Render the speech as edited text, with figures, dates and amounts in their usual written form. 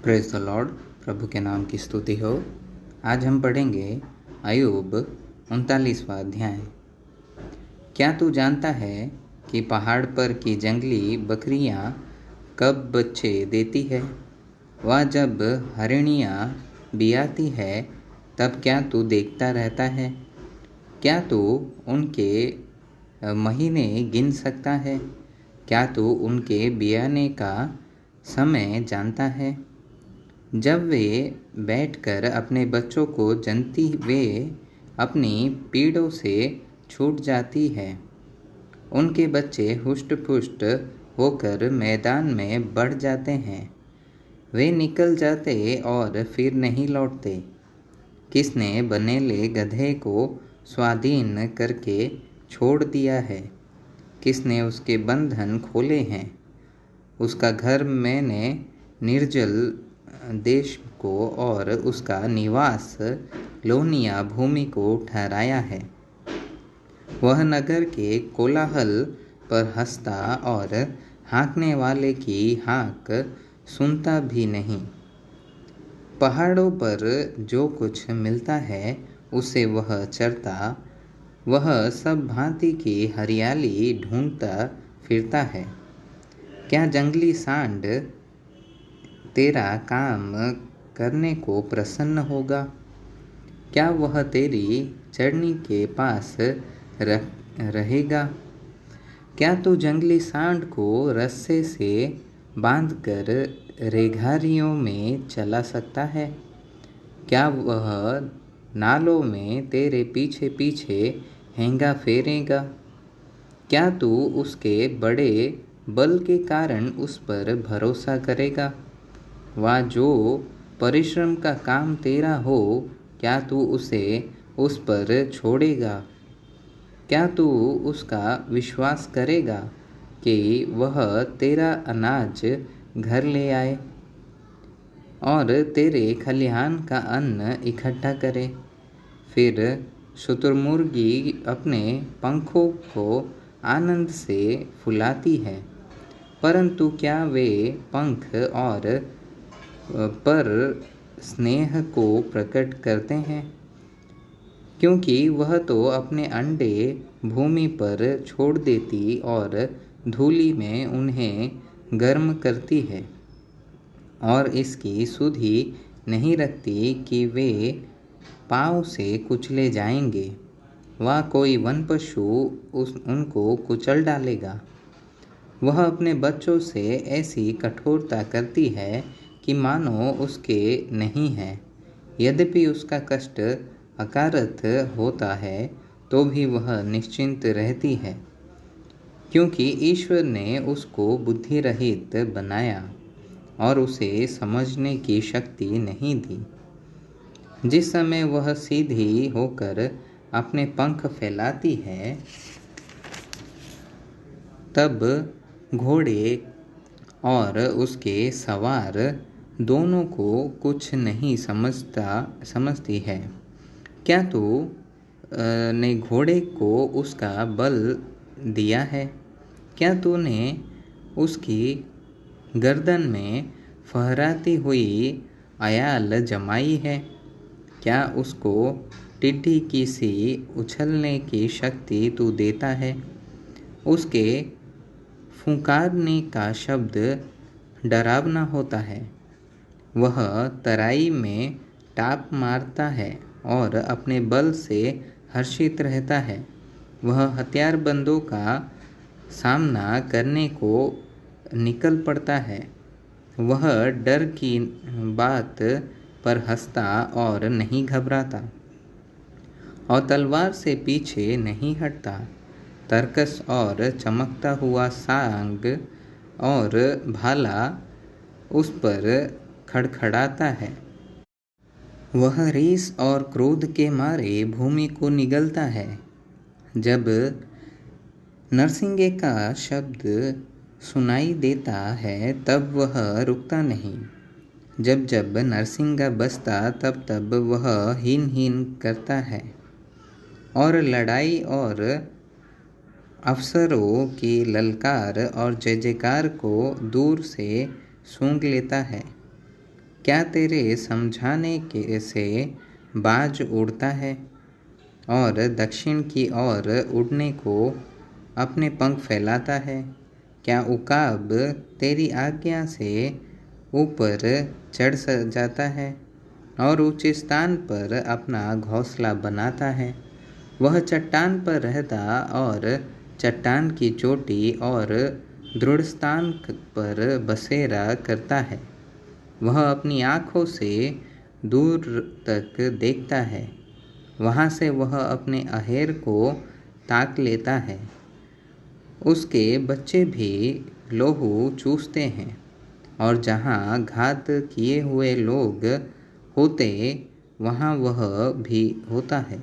Praise the Lord. प्रभु के नाम की स्तुति हो। आज हम पढ़ेंगे अय्यूब 39वां अध्याय। क्या तू जानता है कि पहाड़ पर की जंगली बकरियां कब बच्चे देती है? वह जब हरिणियां बियाती है तब क्या तू देखता रहता है? क्या तू उनके महीने गिन सकता है? क्या तू उनके बियाने का समय जानता है? जब वे बैठकर अपने बच्चों को जनती वे अपनी पीड़ों से छूट जाती है। उनके बच्चे हुष्ट-पुष्ट होकर मैदान में बढ़ जाते हैं। वे निकल जाते और फिर नहीं लौटते। किसने बनेले गधे को स्वाधीन करके छोड़ दिया है? किसने उसके बंधन खोले हैं? उसका घर मैंने निर्जल देश को और उसका निवास लोनिया भूमि को ठहराया है। वह नगर के कोलाहल पर हंसता और हाँकने वाले की हाँक सुनता भी नहीं। पहाड़ों पर जो कुछ मिलता है उसे वह चरता, वह सब भांति की हरियाली ढूंढता फिरता है। क्या जंगली सांड तेरा काम करने को प्रसन्न होगा? क्या वह तेरी चरनी के पास रहेगा? क्या तू जंगली सांड को रस्से से बांधकर रेघारियों में चला सकता है? क्या वह नालों में तेरे पीछे पीछे हेंगा फेरेगा? क्या तू उसके बड़े बल के कारण उस पर भरोसा करेगा? वह जो परिश्रम का काम तेरा हो, क्या तू उसे उस पर छोड़ेगा? क्या तू उसका विश्वास करेगा कि वह तेरा अनाज घर ले आए और तेरे खलिहान का अन्न इकट्ठा करे? फिर शुतुरमुर्गी अपने पंखों को आनंद से फुलाती है, परंतु क्या वे पंख और पर स्नेह को प्रकट करते हैं? क्योंकि वह तो अपने अंडे भूमि पर छोड़ देती और धूलि में उन्हें गर्म करती है और इसकी सुधि नहीं रखती कि वे पाँव से कुचले जाएंगे। वह कोई वन पशु उनको कुचल डालेगा। वह अपने बच्चों से ऐसी कठोरता करती है कि मानो उसके नहीं है। यद्यपि उसका कष्ट अकारत होता है तो भी वह निश्चिंत रहती है, क्योंकि ईश्वर ने उसको बुद्धि रहित बनाया और उसे समझने की शक्ति नहीं दी। जिस समय वह सीधी होकर अपने पंख फैलाती है तब घोड़े और उसके सवार दोनों को कुछ नहीं समझती है। क्या तू ने घोड़े को उसका बल दिया है? क्या तूने उसकी गर्दन में फहराती हुई अयाल जमाई है? क्या उसको टिड्डी की सी उछलने की शक्ति तू देता है? उसके फुंकारने का शब्द डरावना होता है। वह तराई में टाप मारता है और अपने बल से हर्षित रहता है। वह हथियारबंदों का सामना करने को निकल पड़ता है। वह डर की बात पर हंसता और नहीं घबराता और तलवार से पीछे नहीं हटता। तरकस और चमकता हुआ सांग और भाला उस पर खड़खड़ाता है। वह रीस और क्रोध के मारे भूमि को निगलता है। जब नरसिंगे का शब्द सुनाई देता है तब वह रुकता नहीं। जब जब नरसिंगा बजता तब तब वह हीन हीन करता है और लड़ाई और अफसरों की ललकार और जय जयकार को दूर से सूंघ लेता है। क्या तेरे समझाने के से बाज उड़ता है और दक्षिण की ओर उड़ने को अपने पंख फैलाता है? क्या उकाब तेरी आज्ञा से ऊपर चढ़ जाता है और ऊंचे स्थान पर अपना घोंसला बनाता है? वह चट्टान पर रहता और चट्टान की चोटी और दृढ़ स्थान पर बसेरा करता है। वह अपनी आँखों से दूर तक देखता है, वहाँ से वह अपने अहेर को ताक लेता है। उसके बच्चे भी लोहू चूसते हैं और जहाँ घात किए हुए लोग होते वहाँ वह भी होता है।